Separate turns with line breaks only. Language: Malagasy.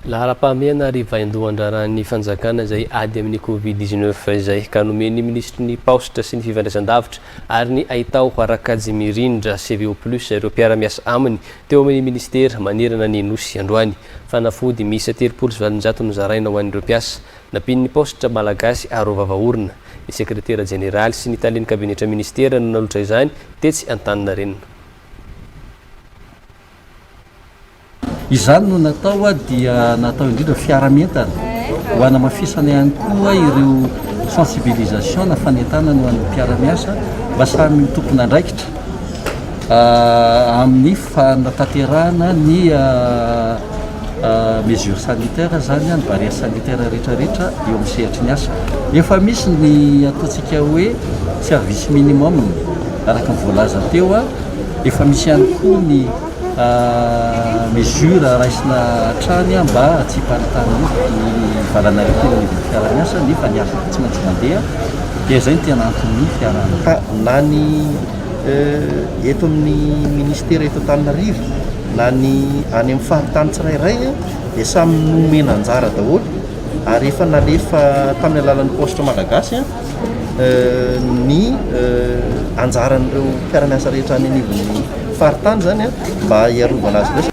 Lahara-pahamehana rivaindohan-drarany fanjakana izay ady amin'ny Covid-19 izay ka nomeny ministry ny paostra sy ny fivandraisan-davitra ary ny ahitao Arakaji Mirindra CVO+ ireo mpiara-miasa aminy teo amin'ny ministera manerana ny nosy androany. Fanafody miisa 370 nozaraina ho an'ireo mpiasa napin'ny paostra malagasy ary vavaorona. Ny sekretera jeneraly sy ny talen'ny kabinetra ministera no nalotra izany tetsy Antaninarenina.
Izany no natao dia natao indrindra fiaramentana ho anamafisana ihany koa ireo sensibilisation na fanentana no an'ny mpiara-miasa mba samy tompona andraikitra amin'ny fanatanterahana ny mesure sanitaire zany ny barrière sanitaire rehetrarehetra eo amin'ny sehatra ny asa. Efa misy ny ataontsika hoe service minimum araka ny voalaza teo efa misy ihany koa ny mesure raisina hatrany mba tsy hiparitahan'ny ny valana rehetra ny fiara-miasa nefa ny asa tsy maintsy mandeha dia zay ny tena anton'ny fiarana.
Na ny eto amin'ny ministera eto Antananarivo na ny any amin'ny faritany tsirairay dia samy nomena anjara daholo ary efa nalefa tamin'ny alalan'ny paostra malagasy ny anjaran'ireo mpiara-miasa rehetra any anivon'ny faritany zany mba hiarovana azy ireo